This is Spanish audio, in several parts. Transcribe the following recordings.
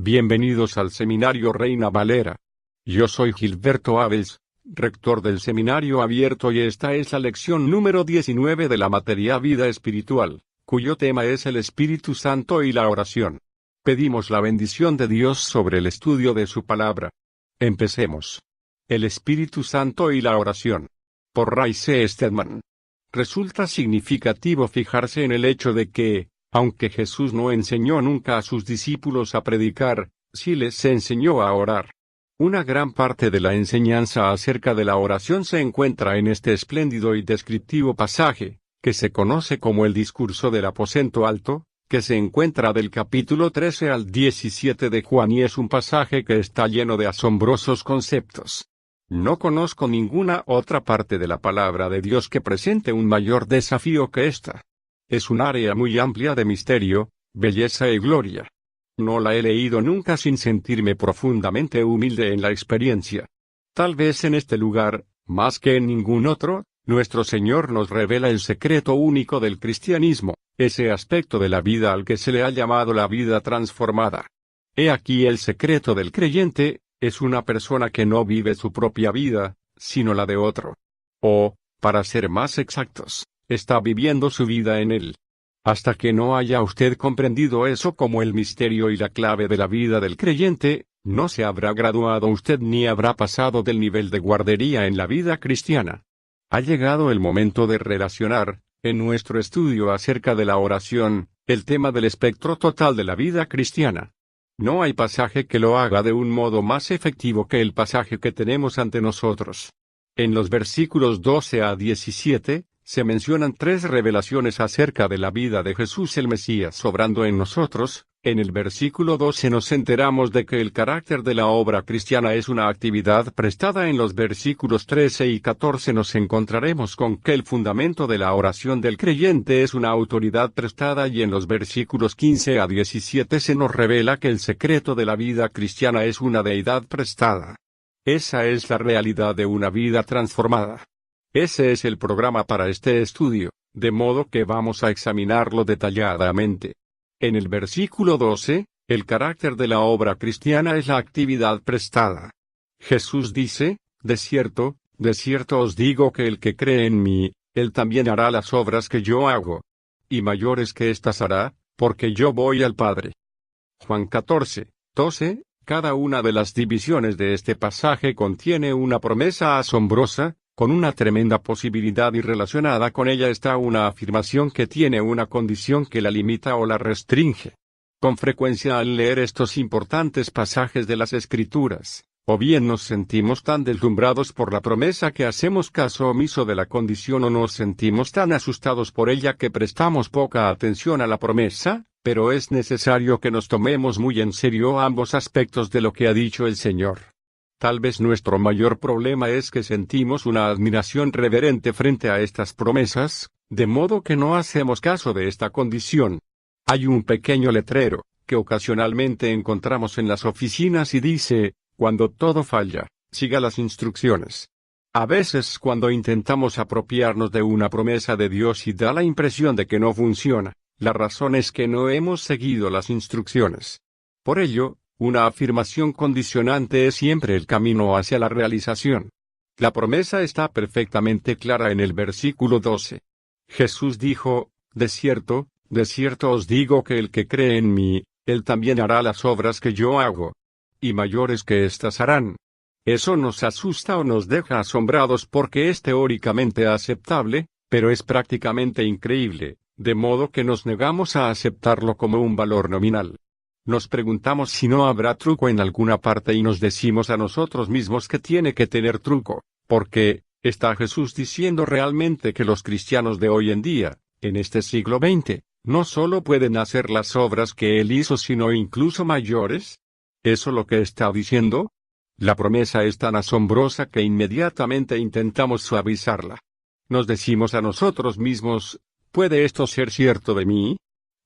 Bienvenidos al Seminario Reina Valera. Yo soy Gilberto Abels, rector del Seminario Abierto, y esta es la lección número 19 de la materia Vida Espiritual, cuyo tema es el Espíritu Santo y la oración. Pedimos la bendición de Dios sobre el estudio de su palabra. Empecemos. El Espíritu Santo y la oración. Por Ray C. Stedman. Resulta significativo fijarse en el hecho de que, aunque Jesús no enseñó nunca a sus discípulos a predicar, sí les enseñó a orar. Una gran parte de la enseñanza acerca de la oración se encuentra en este espléndido y descriptivo pasaje, que se conoce como el discurso del aposento alto, que se encuentra del capítulo 13 al 17 de Juan, y es un pasaje que está lleno de asombrosos conceptos. No conozco ninguna otra parte de la palabra de Dios que presente un mayor desafío que esta. Es un área muy amplia de misterio, belleza y gloria. No la he leído nunca sin sentirme profundamente humilde en la experiencia. Tal vez en este lugar, más que en ningún otro, nuestro Señor nos revela el secreto único del cristianismo, ese aspecto de la vida al que se le ha llamado la vida transformada. He aquí el secreto del creyente: es una persona que no vive su propia vida, sino la de otro. O, para ser más exactos, está viviendo su vida en él. Hasta que no haya usted comprendido eso como el misterio y la clave de la vida del creyente, no se habrá graduado usted ni habrá pasado del nivel de guardería en la vida cristiana. Ha llegado el momento de relacionar, en nuestro estudio acerca de la oración, el tema del espectro total de la vida cristiana. No hay pasaje que lo haga de un modo más efectivo que el pasaje que tenemos ante nosotros. En los versículos 12 a 17, se mencionan tres revelaciones acerca de la vida de Jesús el Mesías obrando en nosotros. En el versículo 12 nos enteramos de que el carácter de la obra cristiana es una actividad prestada. En los versículos 13 y 14 nos encontraremos con que el fundamento de la oración del creyente es una autoridad prestada, y en los versículos 15 a 17 se nos revela que el secreto de la vida cristiana es una deidad prestada. Esa es la realidad de una vida transformada. Ese es el programa para este estudio, de modo que vamos a examinarlo detalladamente. En el versículo 12, el carácter de la obra cristiana es la actividad prestada. Jesús dice: de cierto os digo que el que cree en mí, él también hará las obras que yo hago. Y mayores que éstas hará, porque yo voy al Padre. Juan 14, 12. Cada una de las divisiones de este pasaje contiene una promesa asombrosa, con una tremenda posibilidad, y relacionada con ella está una afirmación que tiene una condición que la limita o la restringe. Con frecuencia al leer estos importantes pasajes de las Escrituras, o bien nos sentimos tan deslumbrados por la promesa que hacemos caso omiso de la condición, o nos sentimos tan asustados por ella que prestamos poca atención a la promesa, pero es necesario que nos tomemos muy en serio ambos aspectos de lo que ha dicho el Señor. Tal vez nuestro mayor problema es que sentimos una admiración reverente frente a estas promesas, de modo que no hacemos caso de esta condición. Hay un pequeño letrero, que ocasionalmente encontramos en las oficinas y dice: cuando todo falla, siga las instrucciones. A veces, cuando intentamos apropiarnos de una promesa de Dios y da la impresión de que no funciona, la razón es que no hemos seguido las instrucciones. Por ello, una afirmación condicionante es siempre el camino hacia la realización. La promesa está perfectamente clara en el versículo 12. Jesús dijo: de cierto os digo que el que cree en mí, él también hará las obras que yo hago. Y mayores que éstas harán. Eso nos asusta o nos deja asombrados porque es teóricamente aceptable, pero es prácticamente increíble, de modo que nos negamos a aceptarlo como un valor nominal. Nos preguntamos si no habrá truco en alguna parte y nos decimos a nosotros mismos que tiene que tener truco, porque ¿está Jesús diciendo realmente que los cristianos de hoy en día, en este siglo XX, no solo pueden hacer las obras que Él hizo sino incluso mayores? ¿Eso lo que está diciendo? La promesa es tan asombrosa que inmediatamente intentamos suavizarla. Nos decimos a nosotros mismos: ¿puede esto ser cierto de mí?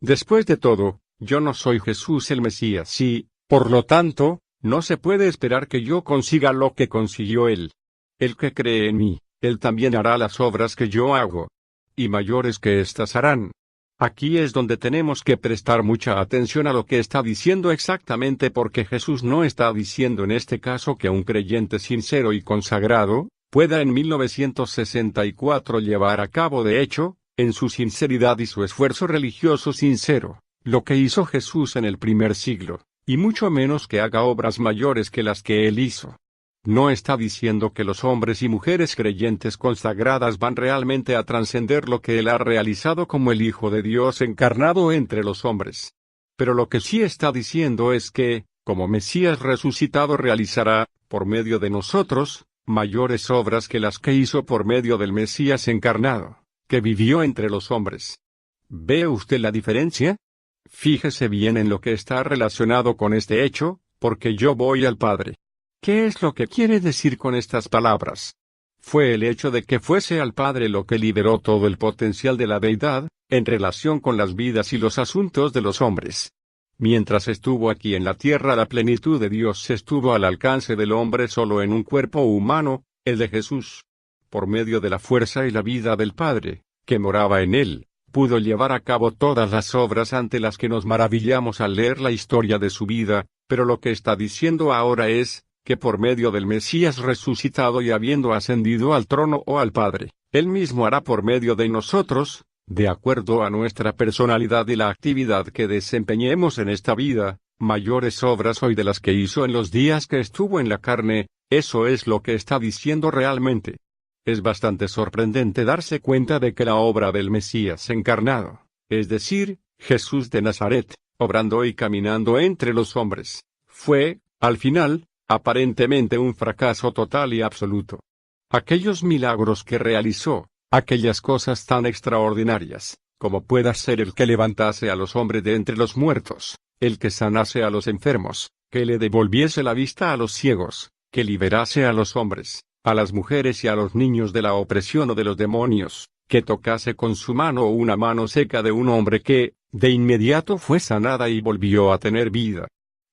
Después de todo, yo no soy Jesús el Mesías y, por lo tanto, no se puede esperar que yo consiga lo que consiguió Él. El que cree en mí, Él también hará las obras que yo hago. Y mayores que éstas harán. Aquí es donde tenemos que prestar mucha atención a lo que está diciendo exactamente, porque Jesús no está diciendo en este caso que un creyente sincero y consagrado pueda en 1964 llevar a cabo de hecho, en su sinceridad y su esfuerzo religioso sincero, lo que hizo Jesús en el primer siglo, y mucho menos que haga obras mayores que las que él hizo. No está diciendo que los hombres y mujeres creyentes consagradas van realmente a trascender lo que él ha realizado como el Hijo de Dios encarnado entre los hombres. Pero lo que sí está diciendo es que, como Mesías resucitado realizará, por medio de nosotros, mayores obras que las que hizo por medio del Mesías encarnado, que vivió entre los hombres. ¿Ve usted la diferencia? Fíjese bien en lo que está relacionado con este hecho, porque yo voy al Padre. ¿Qué es lo que quiere decir con estas palabras? Fue el hecho de que fuese al Padre lo que liberó todo el potencial de la deidad, en relación con las vidas y los asuntos de los hombres. Mientras estuvo aquí en la tierra, la plenitud de Dios estuvo al alcance del hombre solo en un cuerpo humano, el de Jesús. Por medio de la fuerza y la vida del Padre, que moraba en él, pudo llevar a cabo todas las obras ante las que nos maravillamos al leer la historia de su vida, pero lo que está diciendo ahora es, que por medio del Mesías resucitado y habiendo ascendido al trono o al Padre, él mismo hará por medio de nosotros, de acuerdo a nuestra personalidad y la actividad que desempeñemos en esta vida, mayores obras hoy de las que hizo en los días que estuvo en la carne. Eso es lo que está diciendo realmente. Es bastante sorprendente darse cuenta de que la obra del Mesías encarnado, es decir, Jesús de Nazaret, obrando y caminando entre los hombres, fue, al final, aparentemente un fracaso total y absoluto. Aquellos milagros que realizó, aquellas cosas tan extraordinarias, como pueda ser el que levantase a los hombres de entre los muertos, el que sanase a los enfermos, que le devolviese la vista a los ciegos, que liberase a los hombres, a las mujeres y a los niños de la opresión o de los demonios, que tocase con su mano una mano seca de un hombre que, de inmediato fue sanada y volvió a tener vida.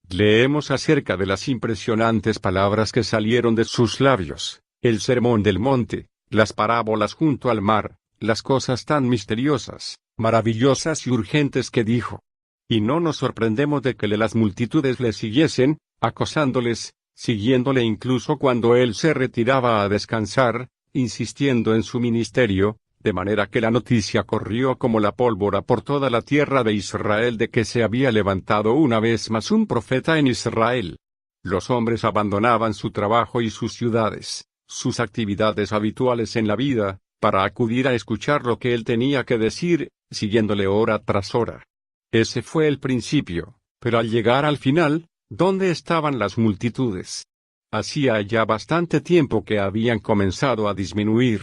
Leemos acerca de las impresionantes palabras que salieron de sus labios, el sermón del monte, las parábolas junto al mar, las cosas tan misteriosas, maravillosas y urgentes que dijo. Y no nos sorprendemos de que las multitudes le siguiesen, acosándoles, siguiéndole incluso cuando él se retiraba a descansar, insistiendo en su ministerio, de manera que la noticia corrió como la pólvora por toda la tierra de Israel de que se había levantado una vez más un profeta en Israel. Los hombres abandonaban su trabajo y sus ciudades, sus actividades habituales en la vida, para acudir a escuchar lo que él tenía que decir, siguiéndole hora tras hora. Ese fue el principio, pero al llegar al final, ¿dónde estaban las multitudes? Hacía ya bastante tiempo que habían comenzado a disminuir.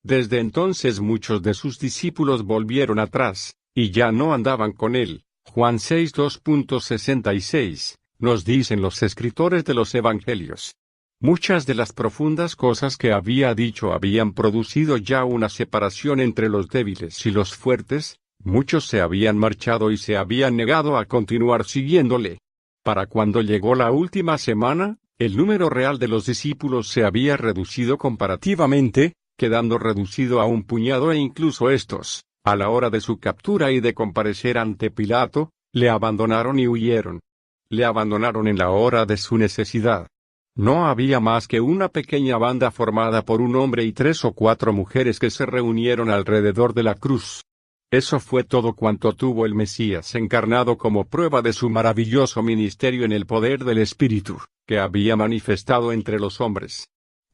Desde entonces muchos de sus discípulos volvieron atrás, y ya no andaban con él. Juan 6:2.66, nos dicen los escritores de los Evangelios. Muchas de las profundas cosas que había dicho habían producido ya una separación entre los débiles y los fuertes, muchos se habían marchado y se habían negado a continuar siguiéndole. Para cuando llegó la última semana, el número real de los discípulos se había reducido comparativamente, quedando reducido a un puñado, e incluso estos, a la hora de su captura y de comparecer ante Pilato, le abandonaron y huyeron. Le abandonaron en la hora de su necesidad. No había más que una pequeña banda formada por un hombre y 3 o 4 mujeres que se reunieron alrededor de la cruz. Eso fue todo cuanto tuvo el Mesías encarnado como prueba de su maravilloso ministerio en el poder del Espíritu, que había manifestado entre los hombres.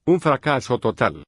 Un fracaso total.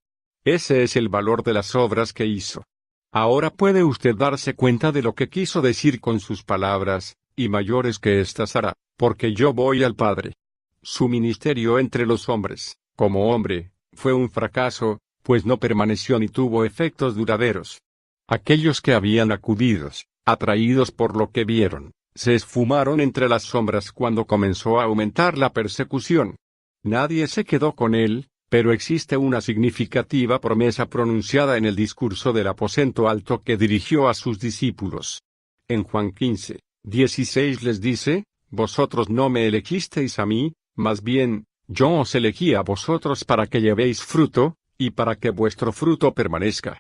Ese es el valor de las obras que hizo. Ahora puede usted darse cuenta de lo que quiso decir con sus palabras, y mayores que éstas hará, porque yo voy al Padre. Su ministerio entre los hombres, como hombre, fue un fracaso, pues no permaneció ni tuvo efectos duraderos. Aquellos que habían acudido, atraídos por lo que vieron, se esfumaron entre las sombras cuando comenzó a aumentar la persecución. Nadie se quedó con él, pero existe una significativa promesa pronunciada en el discurso del aposento alto que dirigió a sus discípulos. En Juan 15:16 les dice: «Vosotros no me elegisteis a mí, más bien, yo os elegí a vosotros para que llevéis fruto, y para que vuestro fruto permanezca».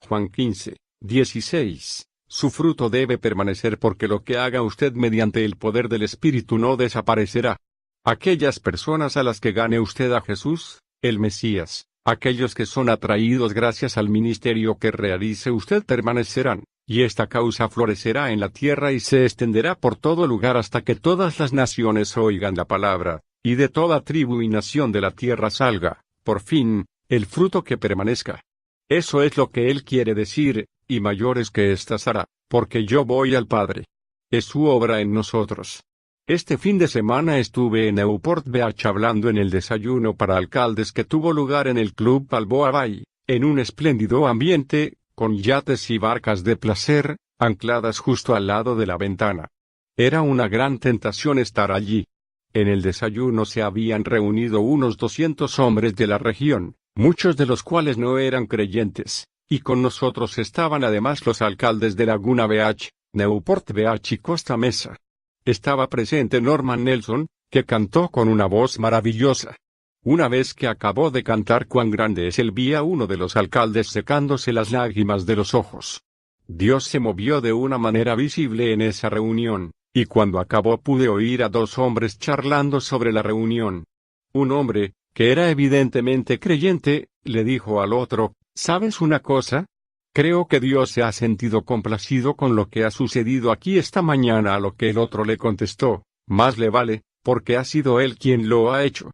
Juan 15:16. Su fruto debe permanecer porque lo que haga usted mediante el poder del Espíritu no desaparecerá. Aquellas personas a las que gane usted a Jesús, el Mesías, aquellos que son atraídos gracias al ministerio que realice usted permanecerán, y esta causa florecerá en la tierra y se extenderá por todo lugar hasta que todas las naciones oigan la palabra, y de toda tribu y nación de la tierra salga, por fin, el fruto que permanezca. Eso es lo que él quiere decir, y mayores que éstas hará, porque yo voy al Padre. Es su obra en nosotros. Este fin de semana estuve en Newport Beach hablando en el desayuno para alcaldes que tuvo lugar en el Club Balboa Bay, en un espléndido ambiente, con yates y barcas de placer, ancladas justo al lado de la ventana. Era una gran tentación estar allí. En el desayuno se habían reunido unos 200 hombres de la región, muchos de los cuales no eran creyentes, y con nosotros estaban además los alcaldes de Laguna Beach, Newport Beach y Costa Mesa. Estaba presente Norman Nelson, que cantó con una voz maravillosa. Una vez que acabó de cantar Cuán grande es él, vi a uno de los alcaldes secándose las lágrimas de los ojos. Dios se movió de una manera visible en esa reunión, y cuando acabó pude oír a dos hombres charlando sobre la reunión. Un hombre, que era evidentemente creyente, le dijo al otro, ¿sabes una cosa? Creo que Dios se ha sentido complacido con lo que ha sucedido aquí esta mañana, a lo que el otro le contestó, más le vale, porque ha sido Él quien lo ha hecho.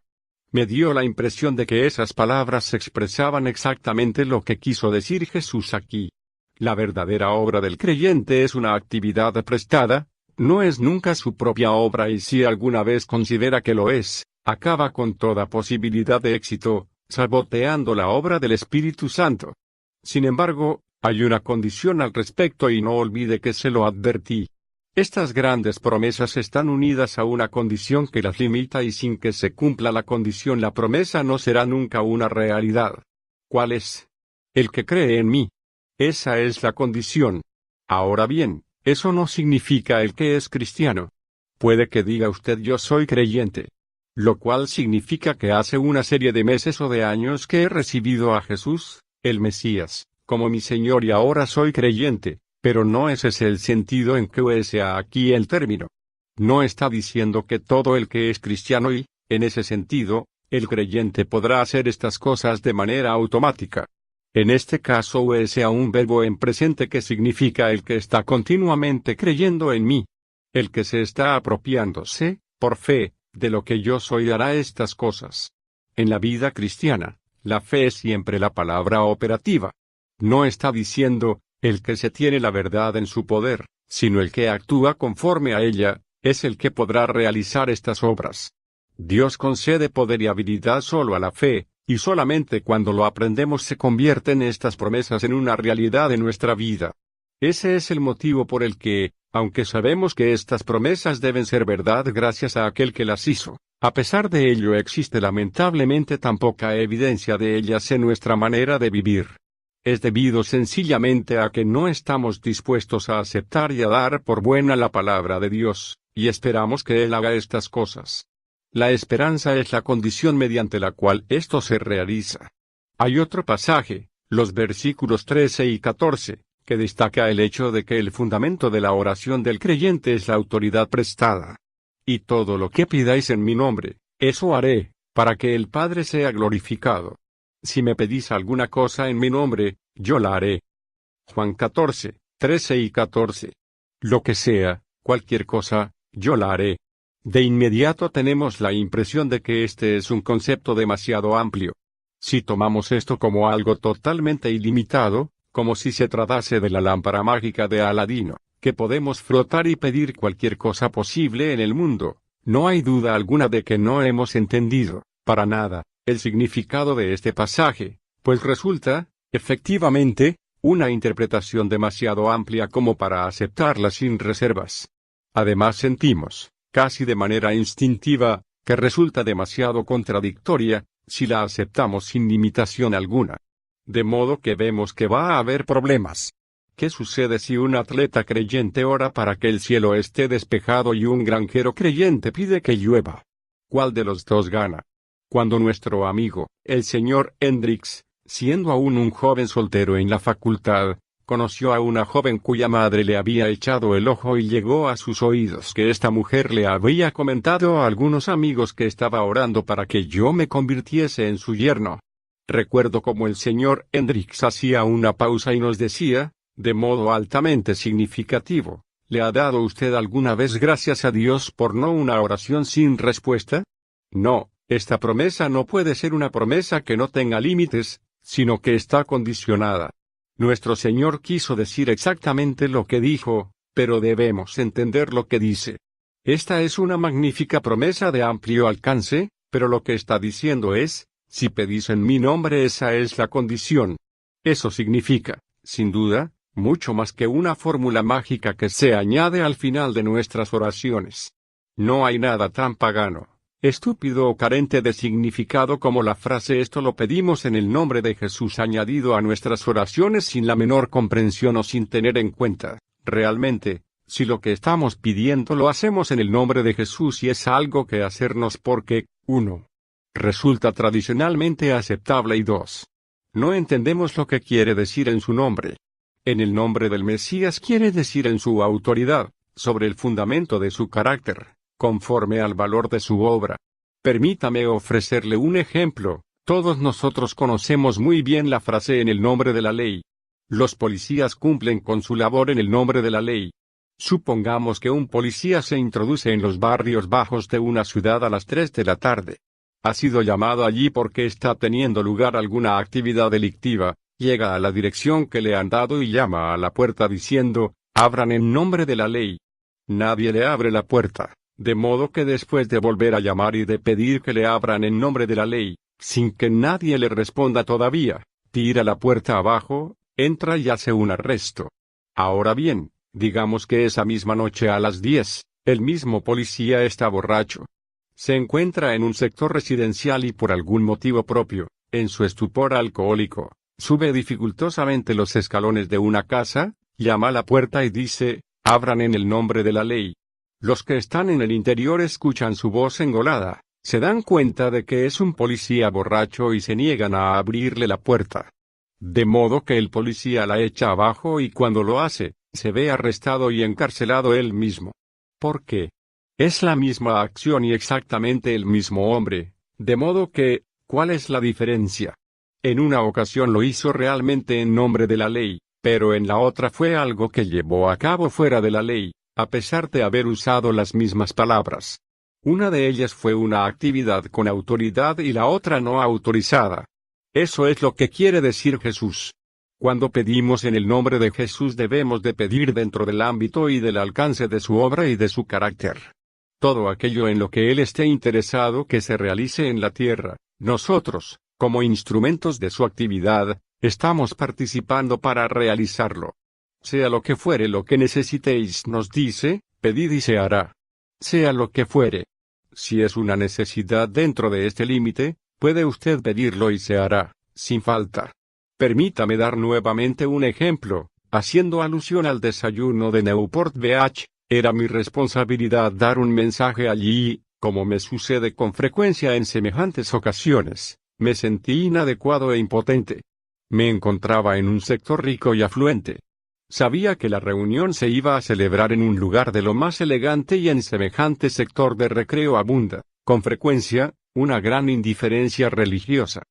Me dio la impresión de que esas palabras expresaban exactamente lo que quiso decir Jesús aquí. La verdadera obra del creyente es una actividad prestada, no es nunca su propia obra, y si alguna vez considera que lo es, acaba con toda posibilidad de éxito, saboteando la obra del Espíritu Santo. Sin embargo, hay una condición al respecto y no olvide que se lo advertí. Estas grandes promesas están unidas a una condición que las limita, y sin que se cumpla la condición la promesa no será nunca una realidad. ¿Cuál es? El que cree en mí. Esa es la condición. Ahora bien, eso no significa el que es cristiano. Puede que diga usted yo soy creyente. Lo cual significa que hace una serie de meses o de años que he recibido a Jesús, el Mesías, como mi Señor, y ahora soy creyente, pero no ese es el sentido en que usa aquí el término. No está diciendo que todo el que es cristiano y, en ese sentido, el creyente podrá hacer estas cosas de manera automática. En este caso usa un verbo en presente que significa el que está continuamente creyendo en mí. El que se está apropiándose, por fe, de lo que yo soy hará estas cosas. En la vida cristiana, la fe es siempre la palabra operativa. No está diciendo, el que se tiene la verdad en su poder, sino el que actúa conforme a ella, es el que podrá realizar estas obras. Dios concede poder y habilidad solo a la fe, y solamente cuando lo aprendemos se convierten estas promesas en una realidad en nuestra vida. Ese es el motivo por el que, aunque sabemos que estas promesas deben ser verdad gracias a aquel que las hizo, a pesar de ello existe lamentablemente tan poca evidencia de ellas en nuestra manera de vivir. Es debido sencillamente a que no estamos dispuestos a aceptar y a dar por buena la palabra de Dios, y esperamos que Él haga estas cosas. La esperanza es la condición mediante la cual esto se realiza. Hay otro pasaje, los versículos 13 y 14, que destaca el hecho de que el fundamento de la oración del creyente es la autoridad prestada. Y todo lo que pidáis en mi nombre, eso haré, para que el Padre sea glorificado. Si me pedís alguna cosa en mi nombre, yo la haré. Juan 14, 13 y 14. Lo que sea, cualquier cosa, yo la haré. De inmediato tenemos la impresión de que este es un concepto demasiado amplio. Si tomamos esto como algo totalmente ilimitado, como si se tratase de la lámpara mágica de Aladino, que podemos frotar y pedir cualquier cosa posible en el mundo, no hay duda alguna de que no hemos entendido, para nada, el significado de este pasaje, pues resulta, efectivamente, una interpretación demasiado amplia como para aceptarla sin reservas. Además sentimos, casi de manera instintiva, que resulta demasiado contradictoria, si la aceptamos sin limitación alguna. De modo que vemos que va a haber problemas. ¿Qué sucede si un atleta creyente ora para que el cielo esté despejado y un granjero creyente pide que llueva? ¿Cuál de los dos gana? Cuando nuestro amigo, el señor Hendricks, siendo aún un joven soltero en la facultad, conoció a una joven cuya madre le había echado el ojo y llegó a sus oídos que esta mujer le había comentado a algunos amigos que estaba orando para que yo me convirtiese en su yerno. Recuerdo cómo el señor Hendricks hacía una pausa y nos decía, de modo altamente significativo, ¿le ha dado usted alguna vez gracias a Dios por no una oración sin respuesta? No, esta promesa no puede ser una promesa que no tenga límites, sino que está condicionada. Nuestro Señor quiso decir exactamente lo que dijo, pero debemos entender lo que dice. Esta es una magnífica promesa de amplio alcance, pero lo que está diciendo es, si pedís en mi nombre, esa es la condición. Eso significa, sin duda, mucho más que una fórmula mágica que se añade al final de nuestras oraciones. No hay nada tan pagano, estúpido o carente de significado como la frase «esto lo pedimos en el nombre de Jesús» añadido a nuestras oraciones sin la menor comprensión o sin tener en cuenta, realmente, si lo que estamos pidiendo lo hacemos en el nombre de Jesús y es algo que hacernos porque, 1. Resulta tradicionalmente aceptable y 2. No entendemos lo que quiere decir en su nombre. En el nombre del Mesías quiere decir en su autoridad, sobre el fundamento de su carácter, conforme al valor de su obra. Permítame ofrecerle un ejemplo. Todos nosotros conocemos muy bien la frase «en el nombre de la ley». Los policías cumplen con su labor en el nombre de la ley. Supongamos que un policía se introduce en los barrios bajos de una ciudad a las 3 de la tarde. Ha sido llamado allí porque está teniendo lugar alguna actividad delictiva, llega a la dirección que le han dado y llama a la puerta diciendo, «abran en nombre de la ley». Nadie le abre la puerta. De modo que después de volver a llamar y de pedir que le abran en nombre de la ley, sin que nadie le responda todavía, tira la puerta abajo, entra y hace un arresto. Ahora bien, digamos que esa misma noche a las 10, el mismo policía está borracho. Se encuentra en un sector residencial y por algún motivo propio, en su estupor alcohólico, sube dificultosamente los escalones de una casa, llama a la puerta y dice, «abran en el nombre de la ley». Los que están en el interior escuchan su voz engolada, se dan cuenta de que es un policía borracho y se niegan a abrirle la puerta. De modo que el policía la echa abajo y cuando lo hace, se ve arrestado y encarcelado él mismo. ¿Por qué? Es la misma acción y exactamente el mismo hombre, de modo que, ¿cuál es la diferencia? En una ocasión lo hizo realmente en nombre de la ley, pero en la otra fue algo que llevó a cabo fuera de la ley, a pesar de haber usado las mismas palabras. Una de ellas fue una actividad con autoridad y la otra no autorizada. Eso es lo que quiere decir Jesús. Cuando pedimos en el nombre de Jesús debemos de pedir dentro del ámbito y del alcance de su obra y de su carácter. Todo aquello en lo que Él esté interesado que se realice en la tierra, nosotros, como instrumentos de su actividad, estamos participando para realizarlo. Sea lo que fuere lo que necesitéis, nos dice, pedid y se hará. Sea lo que fuere. Si es una necesidad dentro de este límite, puede usted pedirlo y se hará, sin falta. Permítame dar nuevamente un ejemplo, haciendo alusión al desayuno de Newport Beach. Era mi responsabilidad dar un mensaje allí y, como me sucede con frecuencia en semejantes ocasiones, me sentí inadecuado e impotente. Me encontraba en un sector rico y afluente. Sabía que la reunión se iba a celebrar en un lugar de lo más elegante y en semejante sector de recreo abunda, con frecuencia, una gran indiferencia religiosa.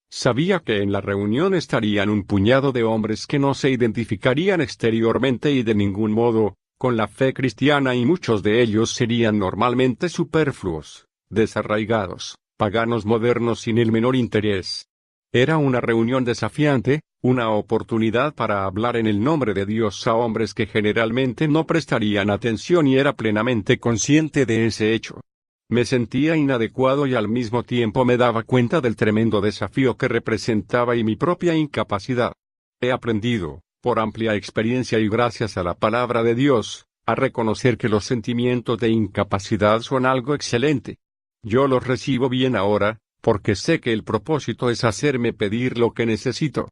Sabía que en la reunión estarían un puñado de hombres que no se identificarían exteriormente y de ningún modo, con la fe cristiana y muchos de ellos serían normalmente superfluos, desarraigados, paganos modernos sin el menor interés. Era una reunión desafiante, una oportunidad para hablar en el nombre de Dios a hombres que generalmente no prestarían atención y era plenamente consciente de ese hecho. Me sentía inadecuado y al mismo tiempo me daba cuenta del tremendo desafío que representaba y mi propia incapacidad. He aprendido, por amplia experiencia y gracias a la palabra de Dios, a reconocer que los sentimientos de incapacidad son algo excelente. Yo los recibo bien ahora, porque sé que el propósito es hacerme pedir lo que necesito.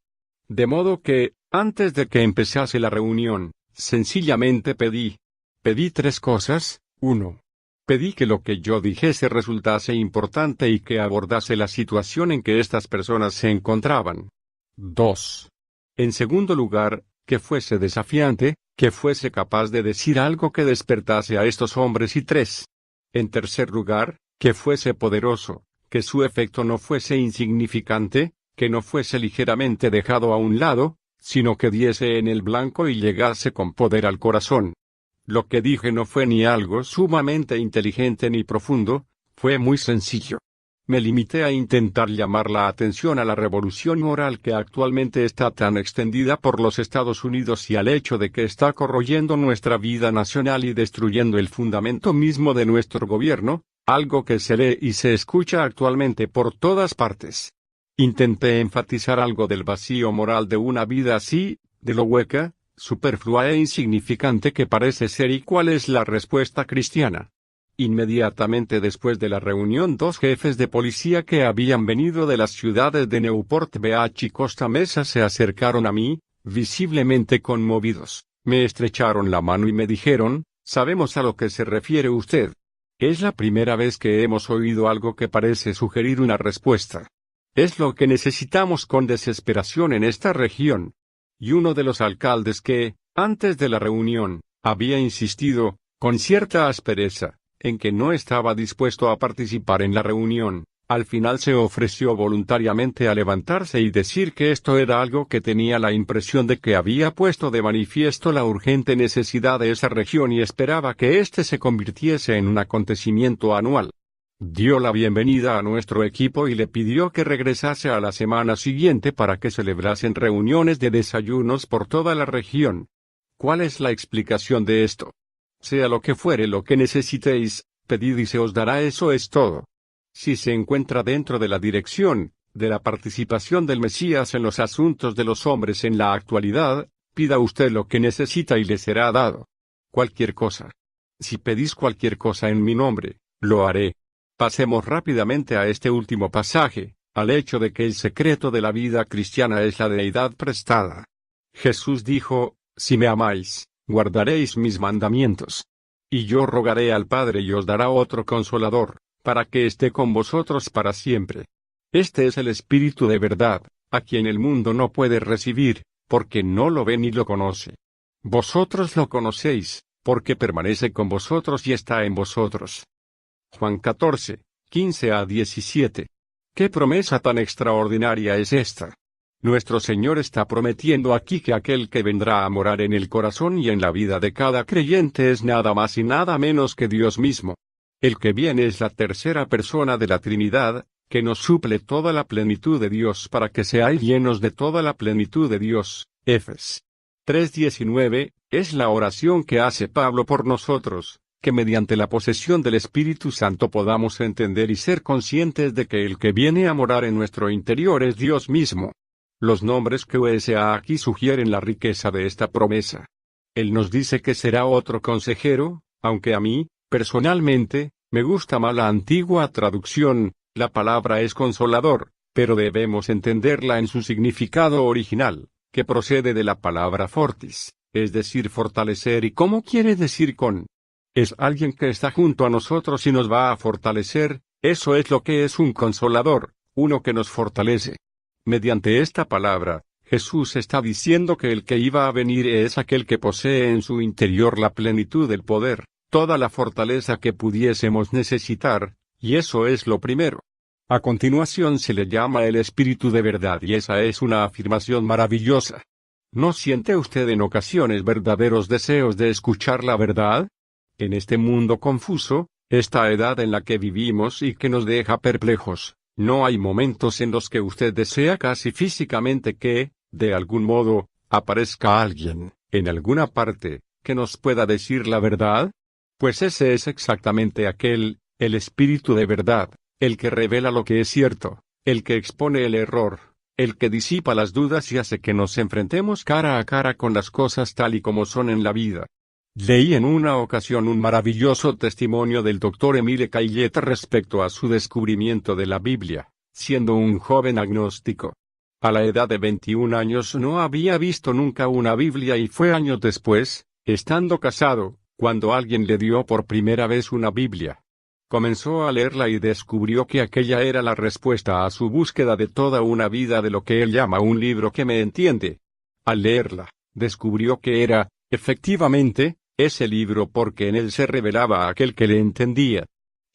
De modo que, antes de que empezase la reunión, sencillamente pedí. Pedí 3 cosas. 1. Pedí que lo que yo dijese resultase importante y que abordase la situación en que estas personas se encontraban. 2. En segundo lugar, que fuese desafiante, que fuese capaz de decir algo que despertase a estos hombres. Y 3. En tercer lugar, que fuese poderoso, que su efecto no fuese insignificante, que no fuese ligeramente dejado a un lado, sino que diese en el blanco y llegase con poder al corazón. Lo que dije no fue ni algo sumamente inteligente ni profundo, fue muy sencillo. Me limité a intentar llamar la atención a la revolución moral que actualmente está tan extendida por los Estados Unidos y al hecho de que está corroyendo nuestra vida nacional y destruyendo el fundamento mismo de nuestro gobierno, algo que se lee y se escucha actualmente por todas partes. Intenté enfatizar algo del vacío moral de una vida así, de lo hueca, superflua e insignificante que parece ser. ¿Y cuál es la respuesta cristiana? Inmediatamente después de la reunión, 2 jefes de policía que habían venido de las ciudades de Newport Beach y Costa Mesa se acercaron a mí, visiblemente conmovidos, me estrecharon la mano y me dijeron: «Sabemos a lo que se refiere usted. Es la primera vez que hemos oído algo que parece sugerir una respuesta. Es lo que necesitamos con desesperación en esta región». Y uno de los alcaldes que, antes de la reunión, había insistido, con cierta aspereza, en que no estaba dispuesto a participar en la reunión, al final se ofreció voluntariamente a levantarse y decir que esto era algo que tenía la impresión de que había puesto de manifiesto la urgente necesidad de esa región y esperaba que éste se convirtiese en un acontecimiento anual. Dio la bienvenida a nuestro equipo y le pidió que regresase a la semana siguiente para que celebrasen reuniones de desayunos por toda la región. ¿Cuál es la explicación de esto? Sea lo que fuere lo que necesitéis, pedid y se os dará. Eso es todo. Si se encuentra dentro de la dirección, de la participación del Mesías en los asuntos de los hombres en la actualidad, pida usted lo que necesita y le será dado. Cualquier cosa. Si pedís cualquier cosa en mi nombre, lo haré. Pasemos rápidamente a este último pasaje, al hecho de que el secreto de la vida cristiana es la deidad prestada. Jesús dijo: «Si me amáis, guardaréis mis mandamientos. Y yo rogaré al Padre y os dará otro Consolador, para que esté con vosotros para siempre. Este es el Espíritu de verdad, a quien el mundo no puede recibir, porque no lo ve ni lo conoce. Vosotros lo conocéis, porque permanece con vosotros y está en vosotros». Juan 14, 15-17. ¿Qué promesa tan extraordinaria es esta? Nuestro Señor está prometiendo aquí que aquel que vendrá a morar en el corazón y en la vida de cada creyente es nada más y nada menos que Dios mismo. El que viene es la tercera persona de la Trinidad, que nos suple toda la plenitud de Dios para que seáis llenos de toda la plenitud de Dios. Efes 3:19, es la oración que hace Pablo por nosotros, que mediante la posesión del Espíritu Santo podamos entender y ser conscientes de que el que viene a morar en nuestro interior es Dios mismo. Los nombres que USA aquí sugieren la riqueza de esta promesa. Él nos dice que será otro consejero, aunque a mí, personalmente, me gusta más la antigua traducción. La palabra es consolador, pero debemos entenderla en su significado original, que procede de la palabra fortis, es decir, fortalecer. ¿Y cómo quiere decir con? Es alguien que está junto a nosotros y nos va a fortalecer. Eso es lo que es un consolador, uno que nos fortalece. Mediante esta palabra, Jesús está diciendo que el que iba a venir es aquel que posee en su interior la plenitud del poder, toda la fortaleza que pudiésemos necesitar, y eso es lo primero. A continuación se le llama el Espíritu de verdad y esa es una afirmación maravillosa. ¿No siente usted en ocasiones verdaderos deseos de escuchar la verdad? En este mundo confuso, esta edad en la que vivimos y que nos deja perplejos, no hay momentos en los que usted desea casi físicamente que, de algún modo, aparezca alguien, en alguna parte, que nos pueda decir la verdad? Pues ese es exactamente aquel, el Espíritu de verdad, el que revela lo que es cierto, el que expone el error, el que disipa las dudas y hace que nos enfrentemos cara a cara con las cosas tal y como son en la vida. Leí en una ocasión un maravilloso testimonio del Dr. Emile Caillet respecto a su descubrimiento de la Biblia, siendo un joven agnóstico. A la edad de 21 años no había visto nunca una Biblia y fue años después, estando casado, cuando alguien le dio por primera vez una Biblia. Comenzó a leerla y descubrió que aquella era la respuesta a su búsqueda de toda una vida de lo que él llama un libro que me entiende. Al leerla, Descubrió que era, efectivamente, ese libro porque en él se revelaba a aquel que le entendía.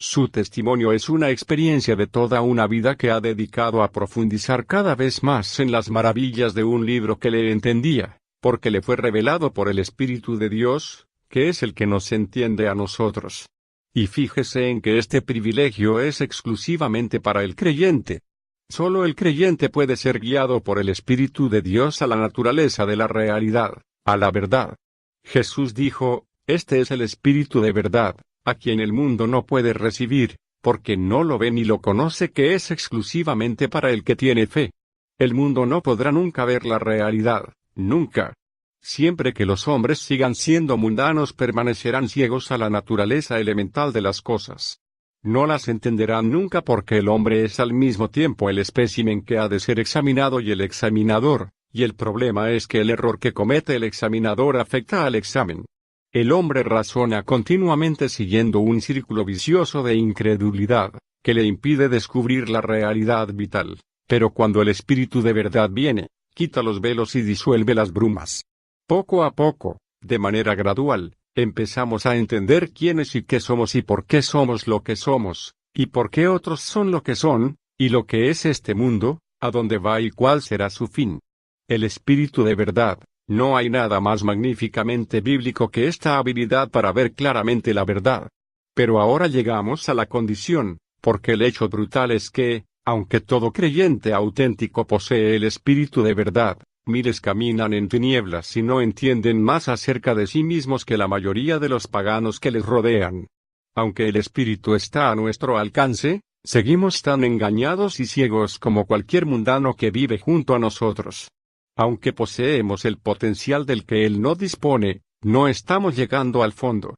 Su testimonio es una experiencia de toda una vida que ha dedicado a profundizar cada vez más en las maravillas de un libro que le entendía, porque le fue revelado por el Espíritu de Dios, que es el que nos entiende a nosotros. Y fíjese en que este privilegio es exclusivamente para el creyente. Solo el creyente puede ser guiado por el Espíritu de Dios a la naturaleza de la realidad, a la verdad. Jesús dijo, este es el Espíritu de verdad, a quien el mundo no puede recibir, porque no lo ve ni lo conoce, que es exclusivamente para el que tiene fe. El mundo no podrá nunca ver la realidad, nunca. Siempre que los hombres sigan siendo mundanos permanecerán ciegos a la naturaleza elemental de las cosas. No las entenderán nunca porque el hombre es al mismo tiempo el espécimen que ha de ser examinado y el examinador, y el problema es que el error que comete el examinador afecta al examen. El hombre razona continuamente siguiendo un círculo vicioso de incredulidad, que le impide descubrir la realidad vital, pero cuando el Espíritu de verdad viene, quita los velos y disuelve las brumas. Poco a poco, de manera gradual, empezamos a entender quiénes y qué somos y por qué somos lo que somos, y por qué otros son lo que son, y lo que es este mundo, a dónde va y cuál será su fin. El Espíritu de verdad, no hay nada más magníficamente bíblico que esta habilidad para ver claramente la verdad. Pero ahora llegamos a la condición, porque el hecho brutal es que, aunque todo creyente auténtico posee el Espíritu de verdad, miles caminan en tinieblas y no entienden más acerca de sí mismos que la mayoría de los paganos que les rodean. Aunque el Espíritu está a nuestro alcance, seguimos tan engañados y ciegos como cualquier mundano que vive junto a nosotros. Aunque poseemos el potencial del que Él no dispone, no estamos llegando al fondo.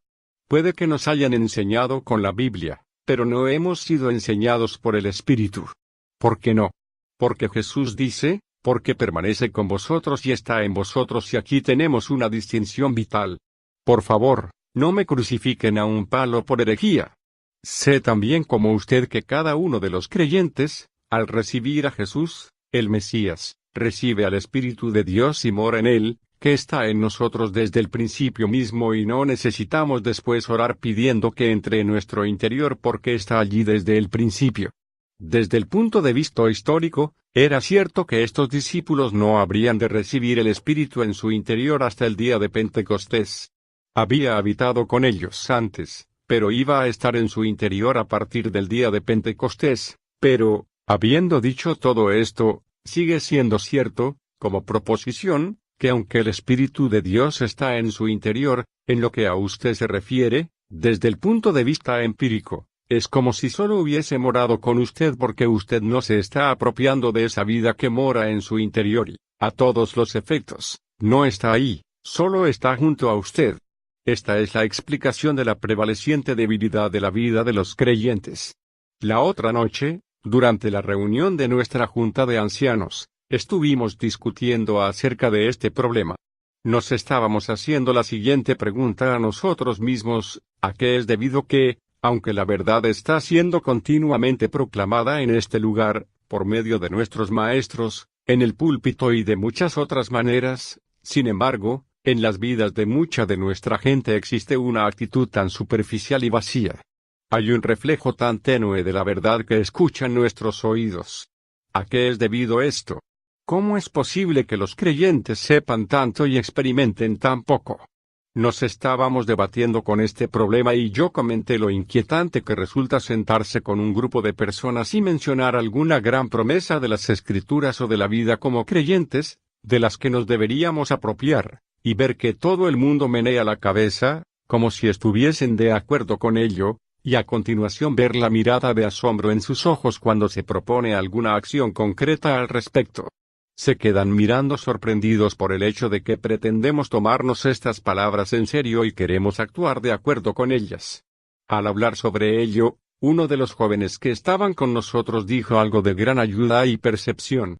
Puede que nos hayan enseñado con la Biblia, pero no hemos sido enseñados por el Espíritu. ¿Por qué no? Porque Jesús dice, porque permanece con vosotros y está en vosotros, y aquí tenemos una distinción vital. Por favor, no me crucifiquen a un palo por herejía. Sé también como usted que cada uno de los creyentes, al recibir a Jesús, el Mesías, recibe al Espíritu de Dios y mora en él, que está en nosotros desde el principio mismo, y no necesitamos después orar pidiendo que entre en nuestro interior porque está allí desde el principio. Desde el punto de vista histórico, era cierto que estos discípulos no habrían de recibir el Espíritu en su interior hasta el día de Pentecostés. Había habitado con ellos antes, pero iba a estar en su interior a partir del día de Pentecostés. Pero, habiendo dicho todo esto, sigue siendo cierto, como proposición, que aunque el Espíritu de Dios está en su interior, en lo que a usted se refiere, desde el punto de vista empírico, es como si solo hubiese morado con usted porque usted no se está apropiando de esa vida que mora en su interior y, a todos los efectos, no está ahí, solo está junto a usted. Esta es la explicación de la prevaleciente debilidad de la vida de los creyentes. La otra noche, durante la reunión de nuestra junta de ancianos, estuvimos discutiendo acerca de este problema. Nos estábamos haciendo la siguiente pregunta a nosotros mismos: ¿a qué es debido que, aunque la verdad está siendo continuamente proclamada en este lugar, por medio de nuestros maestros, en el púlpito y de muchas otras maneras, sin embargo, en las vidas de mucha de nuestra gente existe una actitud tan superficial y vacía? Hay un reflejo tan tenue de la verdad que escuchan nuestros oídos. ¿A qué es debido esto? ¿Cómo es posible que los creyentes sepan tanto y experimenten tan poco? Nos estábamos debatiendo con este problema y yo comenté lo inquietante que resulta sentarse con un grupo de personas y mencionar alguna gran promesa de las Escrituras o de la vida como creyentes, de las que nos deberíamos apropiar, y ver que todo el mundo menea la cabeza, como si estuviesen de acuerdo con ello, y a continuación ver la mirada de asombro en sus ojos cuando se propone alguna acción concreta al respecto. Se quedan mirando sorprendidos por el hecho de que pretendemos tomarnos estas palabras en serio y queremos actuar de acuerdo con ellas. Al hablar sobre ello, uno de los jóvenes que estaban con nosotros dijo algo de gran ayuda y percepción.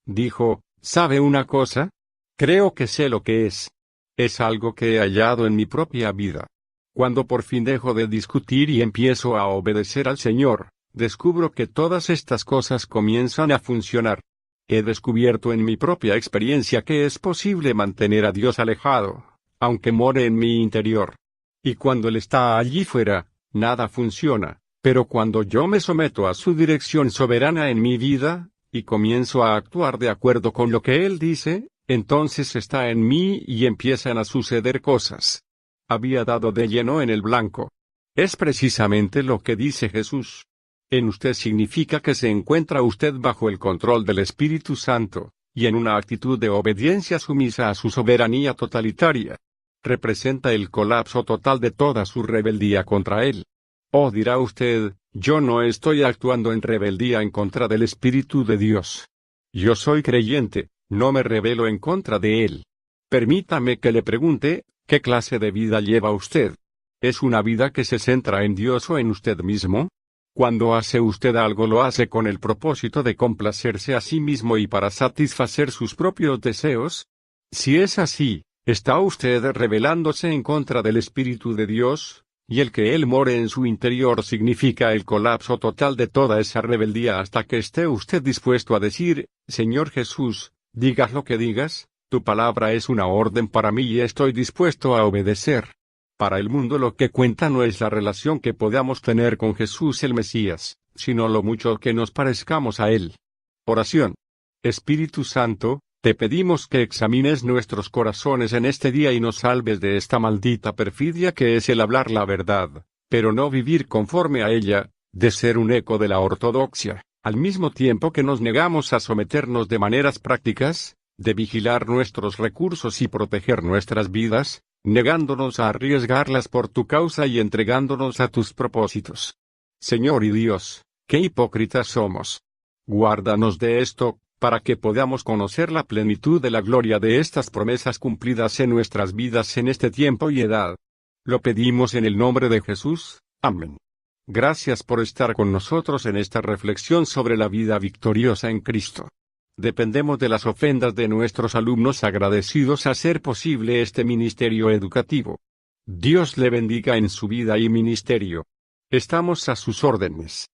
Dijo, ¿sabe una cosa? Creo que sé lo que es. Es algo que he hallado en mi propia vida. Cuando por fin dejo de discutir y empiezo a obedecer al Señor, descubro que todas estas cosas comienzan a funcionar. He descubierto en mi propia experiencia que es posible mantener a Dios alejado, aunque more en mi interior. Y cuando Él está allí fuera, nada funciona, pero cuando yo me someto a su dirección soberana en mi vida, y comienzo a actuar de acuerdo con lo que Él dice, entonces está en mí y empiezan a suceder cosas. Había dado de lleno en el blanco. Es precisamente lo que dice Jesús. En usted significa que se encuentra usted bajo el control del Espíritu Santo, y en una actitud de obediencia sumisa a su soberanía totalitaria. Representa el colapso total de toda su rebeldía contra Él. Oh, dirá usted, yo no estoy actuando en rebeldía en contra del Espíritu de Dios. Yo soy creyente, no me rebelo en contra de Él. Permítame que le pregunte, ¿qué clase de vida lleva usted? ¿Es una vida que se centra en Dios o en usted mismo? Cuando hace usted algo lo hace con el propósito de complacerse a sí mismo y para satisfacer sus propios deseos. Si es así, ¿está usted rebelándose en contra del Espíritu de Dios? Y el que Él more en su interior significa el colapso total de toda esa rebeldía hasta que esté usted dispuesto a decir, Señor Jesús, digas lo que digas, tu palabra es una orden para mí y estoy dispuesto a obedecer. Para el mundo lo que cuenta no es la relación que podamos tener con Jesús el Mesías, sino lo mucho que nos parezcamos a Él. Oración. Espíritu Santo, te pedimos que examines nuestros corazones en este día y nos salves de esta maldita perfidia que es el hablar la verdad, pero no vivir conforme a ella, de ser un eco de la ortodoxia, al mismo tiempo que nos negamos a someternos de maneras prácticas, de vigilar nuestros recursos y proteger nuestras vidas, negándonos a arriesgarlas por tu causa y entregándonos a tus propósitos. Señor y Dios, qué hipócritas somos. Guárdanos de esto, para que podamos conocer la plenitud de la gloria de estas promesas cumplidas en nuestras vidas en este tiempo y edad. Lo pedimos en el nombre de Jesús. Amén. Gracias por estar con nosotros en esta reflexión sobre la vida victoriosa en Cristo. Dependemos de las ofrendas de nuestros alumnos agradecidos a hacer posible este ministerio educativo. Dios le bendiga en su vida y ministerio. Estamos a sus órdenes.